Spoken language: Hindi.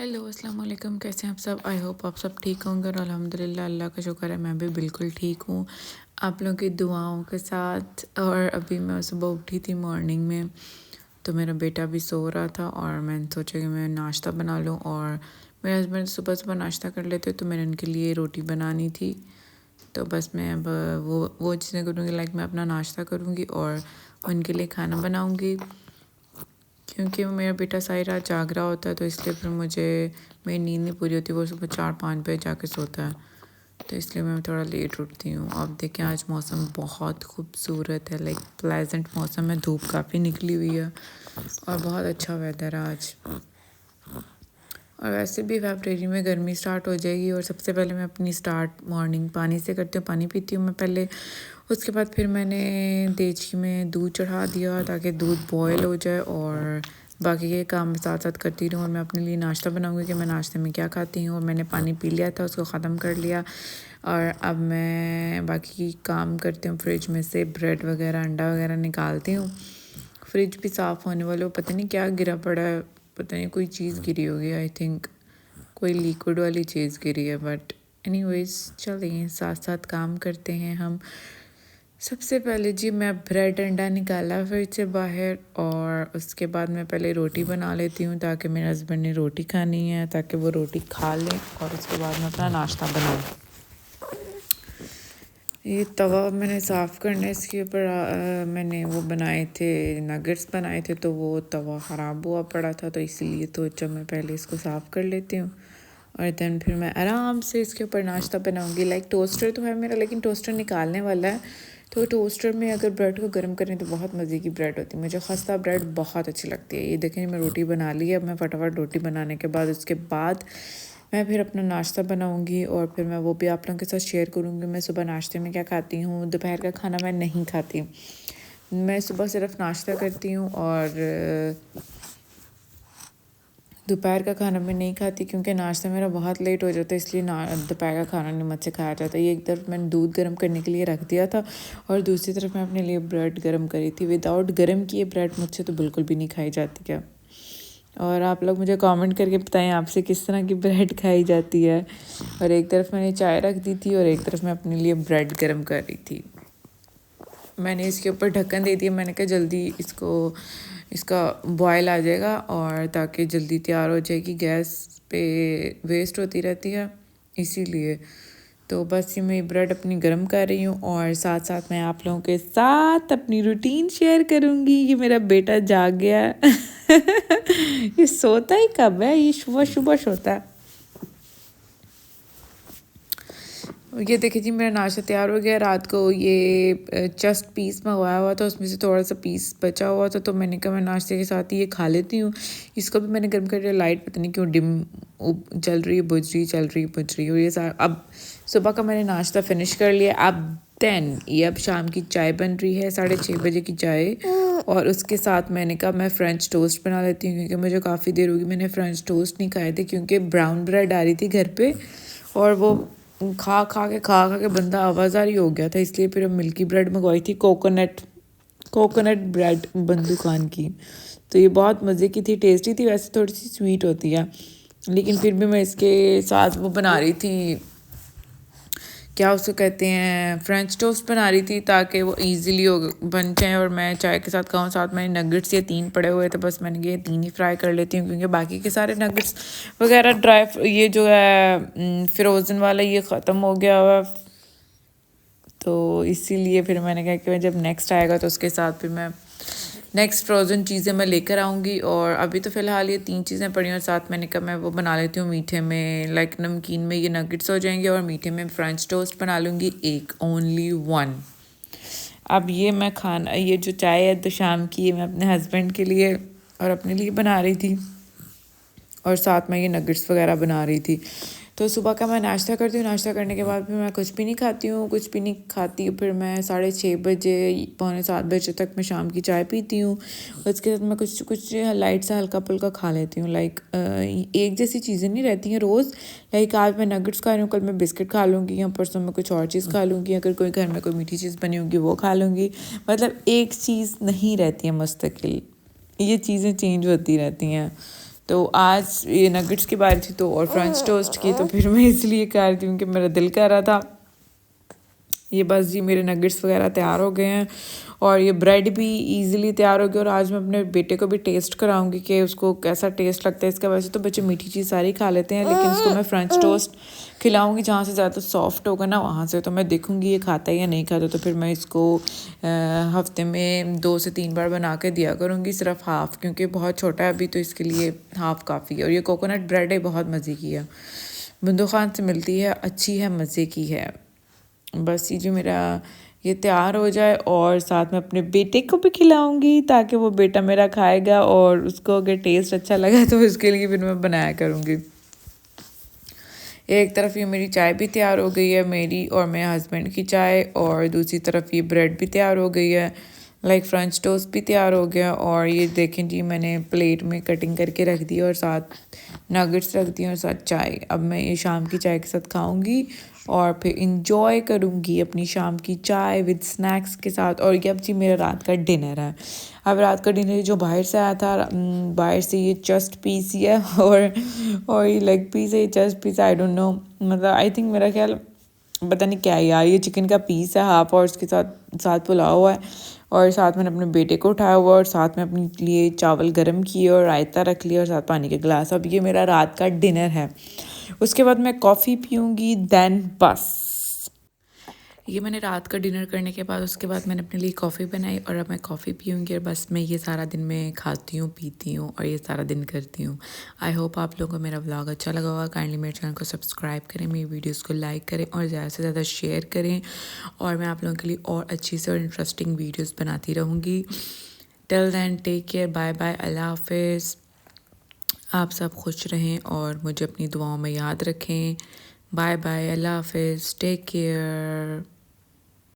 हेलो अस्सलाम वालेकुम। कैसे हैं आप सब? आई होप आप सब ठीक होंगे और अल्हम्दुलिल्लाह अल्लाह का शुक्र है मैं भी बिल्कुल ठीक हूँ आप लोगों की दुआओं के साथ। और अभी मैं सुबह उठी थी मॉर्निंग में, तो मेरा बेटा भी सो रहा था और मैंने सोचा कि मैं नाश्ता बना लूँ। और मेरे हस्बैंड सुबह सुबह नाश्ता कर लेते तो मैंने उनके लिए रोटी बनानी थी। तो बस मैं अब वो चीज़ें करूँगी, लाइक मैं अपना नाश्ता करूँगी और उनके लिए खाना बनाऊँगी, क्योंकि वो मेरा बेटा सारी रात जाग रहा होता है। तो इसलिए फिर मुझे मेरी नींद नहीं पूरी होती, वो सुबह 4-5 बजे जाके सोता है, तो इसलिए मैं थोड़ा लेट उठती हूँ। अब देखें आज मौसम बहुत खूबसूरत है, लाइक प्लेजेंट मौसम है, धूप काफ़ी निकली हुई है और बहुत अच्छा वेदर है आज। और वैसे भी फरवरी में गर्मी स्टार्ट हो जाएगी और सबसे पहले मैं अपनी स्टार्ट मॉर्निंग पानी से करती हूँ, पानी पीती हूँ मैं पहले। उसके बाद फिर मैंने देगची में दूध चढ़ा दिया ताकि दूध बॉयल हो जाए और बाकी के काम साथ साथ करती रहूँ। और मैं अपने लिए नाश्ता बनाऊँगी कि मैं नाश्ते में क्या खाती हूँ। और मैंने पानी पी लिया था, उसको ख़त्म कर लिया और अब मैं बाकी काम करती हूँ। फ्रिज में से ब्रेड वगैरह अंडा वगैरह निकालती हूँ। फ्रिज भी साफ़ होने वाले, पता नहीं क्या गिरा पड़ा है, पता नहीं कोई चीज़ गिरी होगी, आई थिंक कोई लिक्विड वाली चीज़ गिरी है। बट एनीवेज चलिए साथ साथ काम करते हैं हम। सबसे पहले जी मैं ब्रेड अंडा निकाला फ्रिज से बाहर और उसके बाद मैं पहले रोटी बना लेती हूँ ताकि मेरे हस्बैंड ने रोटी खानी है, ताकि वो रोटी खा लें और उसके बाद मैं अपना नाश्ता बनाऊँ। ये तवा मैंने साफ़ करने इसके ऊपर मैंने वो बनाए थे, नगेट्स बनाए थे, तो वो तवा ख़राब हुआ पड़ा था, तो इसलिए तो जब मैं पहले इसको साफ़ कर लेती हूँ और देन फिर मैं आराम से इसके ऊपर नाश्ता बनाऊँगी। लाइक टोस्टर तो है मेरा, लेकिन टोस्टर निकालने वाला है, तो टोस्टर में अगर ब्रेड को गर्म करें तो बहुत मज़े की ब्रेड होती है। मुझे खस्ता ब्रेड बहुत अच्छी लगती है। ये देखें मैं रोटी बना ली है, अब मैं फटाफट रोटी बनाने के बाद उसके बाद मैं फिर अपना नाश्ता बनाऊंगी और फिर मैं वो भी आप लोगों के साथ शेयर करूंगी। मैं सुबह नाश्ते में क्या खाती हूँ, दोपहर का खाना मैं नहीं खाती, मैं सुबह सिर्फ नाश्ता करती हूँ और दोपहर का खाना मैं नहीं खाती, क्योंकि नाश्ता मेरा बहुत लेट हो जाता है, इसलिए दोपहर का खाना नहीं मुझसे खाया जाता। ये एक तरफ मैंने दूध गर्म करने के लिए रख दिया था और दूसरी तरफ मैं अपने लिए ब्रेड गर्म करी थी। विदाउट गर्म किए ब्रेड मुझसे तो बिल्कुल भी नहीं खाई जाती क्या। और आप लोग मुझे कमेंट करके बताएं आपसे किस तरह की ब्रेड खाई जाती है। और एक तरफ मैंने चाय रख दी थी और एक तरफ मैं अपने लिए ब्रेड गर्म कर रही थी। मैंने इसके ऊपर ढक्कन दे दिया, मैंने कहा जल्दी इसका बॉयल आ जाएगा और ताकि जल्दी तैयार हो जाएगी, गैस पे वेस्ट होती रहती है इसीलिए। तो बस ये मैं ब्रेड अपनी गर्म कर रही हूँ और साथ साथ मैं आप लोगों के साथ अपनी रूटीन शेयर करूँगी। ये मेरा बेटा जाग गया ये सोता ही कब है, ये सुबह सुबह सोता है। ये देखिए जी मेरा नाश्ता तैयार हो गया। रात को ये जस्ट पीस मंगवाया हुआ था, उसमें से थोड़ा सा पीस बचा हुआ था, तो मैंने कहा मैं नाश्ते के साथ ही ये खा लेती हूँ। इसको भी मैंने गर्म कर दिया। लाइट पता नहीं क्यों डिम चल रही है, बुझ रही है। और ये सारा अब सुबह का मैंने नाश्ता फिनिश कर लिया। अब ये अब शाम की चाय बन रही है, 6:30 बजे की चाय। और उसके साथ मैंने कहा मैं फ्रेंच टोस्ट बना लेती हूँ, क्योंकि मुझे काफ़ी देर होगी मैंने फ्रेंच टोस्ट नहीं खाए थे, क्योंकि ब्राउन ब्रेड आ रही थी घर पे और वो खा खा के बंदा आवाज़ारी हो गया था, इसलिए फिर हम मिल्की ब्रेड मंगवाई थी, कोकोनट ब्रेड बंदू खान की। तो ये बहुत मज़े की थी, टेस्टी थी, वैसे थोड़ी सी स्वीट होती है, लेकिन फिर भी मैं इसके साथ वो बना रही थी, क्या उसको कहते हैं, फ्रेंच टोस्ट बना रही थी ताकि वो इजीली बन जाए और मैं चाय के साथ खाऊं। साथ मैंने नगेट्स ये 3 पड़े हुए थे, बस मैंने ये 3 ही फ्राई कर लेती हूँ, क्योंकि बाकी के सारे नगेट्स वगैरह ये जो है फ्रोज़न वाला ये ख़त्म हो गया हुआ, तो इसीलिए फिर मैंने कहा कि जब नेक्स्ट आएगा तो उसके साथ फिर मैं नेक्स्ट फ्रोज़न चीज़ें मैं लेकर आऊँगी। और अभी तो फ़िलहाल ये 3 चीज़ें पड़ी हैं और साथ मैंने कहा मैं वो बना लेती हूँ मीठे में, लाइक नमकीन में ये नगेट्स हो जाएंगे और मीठे में फ्रेंच टोस्ट बना लूँगी, एक ओनली वन। अब ये मैं खाना, ये जो चाय है तो शाम की ये मैं अपने हस्बैंड के लिए और अपने लिए बना रही थी और साथ में ये नगेट्स वगैरह बना रही थी। तो सुबह का मैं नाश्ता करती हूँ, नाश्ता करने के बाद फिर मैं कुछ भी नहीं खाती, फिर मैं 6:30 बजे 6:45 बजे तक मैं शाम की चाय पीती हूँ। उसके साथ मैं कुछ लाइट सा हल्का फुल्का खा लेती हूँ, लाइक एक जैसी चीज़ें नहीं रहती हैं रोज़, लाइक आज मैं नगेट्स खा रही हूँ, कल मैं बिस्किट खा लूँगी या परसों मैं कुछ और चीज़ खा लूँगी, अगर कोई घर में कोई मीठी चीज़ बनी होगी वो खा लूँगी। मतलब एक चीज़ नहीं रहती है मुस्तकिल, ये चीज़ें चेंज होती रहती हैं। तो आज ये नगेट्स की बारी थी तो और फ्रेंच टोस्ट की, तो फिर मैं इसलिए कह रही थी क्योंकि मेरा दिल कर रहा था। ये बस जी मेरे नगेट्स वगैरह तैयार हो गए हैं और ये ब्रेड भी इजीली तैयार हो गया। और आज मैं अपने बेटे को भी टेस्ट कराऊंगी कि उसको कैसा टेस्ट लगता है इसका। वैसे तो बच्चे मीठी चीज़ सारी खा लेते हैं, लेकिन इसको मैं फ्रेंच टोस्ट खिलाऊंगी जहाँ से ज़्यादा सॉफ्ट होगा ना वहाँ से, तो मैं देखूंगी ये खाता है या नहीं खाता। तो फिर मैं इसको हफ्ते में 2 से 3 बार बना के दिया करूँगी, सिर्फ हाफ़, क्योंकि बहुत छोटा है अभी, तो इसके लिए हाफ़ काफ़ी है। और ये कोकोनट ब्रेड है, बहुत मज़े की है, बंदो खान से मिलती है, अच्छी है, मज़े की है। बस ये जो मेरा ये तैयार हो जाए और साथ में अपने बेटे को भी खिलाऊंगी ताकि वो बेटा मेरा खाएगा और उसको अगर टेस्ट अच्छा लगा तो उसके लिए फिर मैं बनाया करूँगी। एक तरफ ये मेरी चाय भी तैयार हो गई है, मेरी और मेरे हस्बैंड की चाय, और दूसरी तरफ ये ब्रेड भी तैयार हो गई है, लाइक फ्रेंच टोस्ट भी तैयार हो गया। और ये देखें जी मैंने प्लेट में कटिंग करके रख दी और साथ नगेट्स रख दिए और साथ चाय। अब मैं ये शाम की चाय के साथ खाऊंगी और फिर इंजॉय करूंगी अपनी शाम की चाय विद स्नैक्स के साथ। और ये अब जी मेरा रात का डिनर है। अब रात का डिनर जो बाहर से आया था, बाहर से ये चेस्ट पीस ही है और ये लेग पीस है, ये chest piece, I don't know, मतलब आई थिंक, मेरा ख्याल पता नहीं क्या है यार, ये चिकन का पीस है हाफ, और उसके साथ पुलाव हुआ है, और साथ मैंने अपने बेटे को उठाया हुआ और साथ में अपने लिए चावल गरम किए और रायता रख लिया और साथ पानी के गिलास। अब ये मेरा रात का डिनर है। उसके बाद मैं कॉफ़ी पीऊँगी, देन बस ये मैंने रात का डिनर करने के बाद उसके बाद मैंने अपने लिए कॉफ़ी बनाई और अब मैं कॉफ़ी पीऊँगी और बस मैं ये सारा दिन में खाती हूँ, पीती हूँ और ये सारा दिन करती हूँ। आई होप आप लोगों को मेरा व्लॉग अच्छा लगा होगा। काइंडली मेरे चैनल को सब्सक्राइब करें, मेरी वीडियोस को लाइक करें और ज़्यादा से ज़्यादा शेयर करें, और मैं आप लोगों के लिए और अच्छी से और इंटरेस्टिंग वीडियोज़ बनाती रहूँगी। Till then take care, bye bye, अल्लाह हाफिज़। आप सब खुश रहें और मुझे अपनी दुआओं में याद रखें। बाय बाय, अल्लाह हाफिज़, टेक केयर।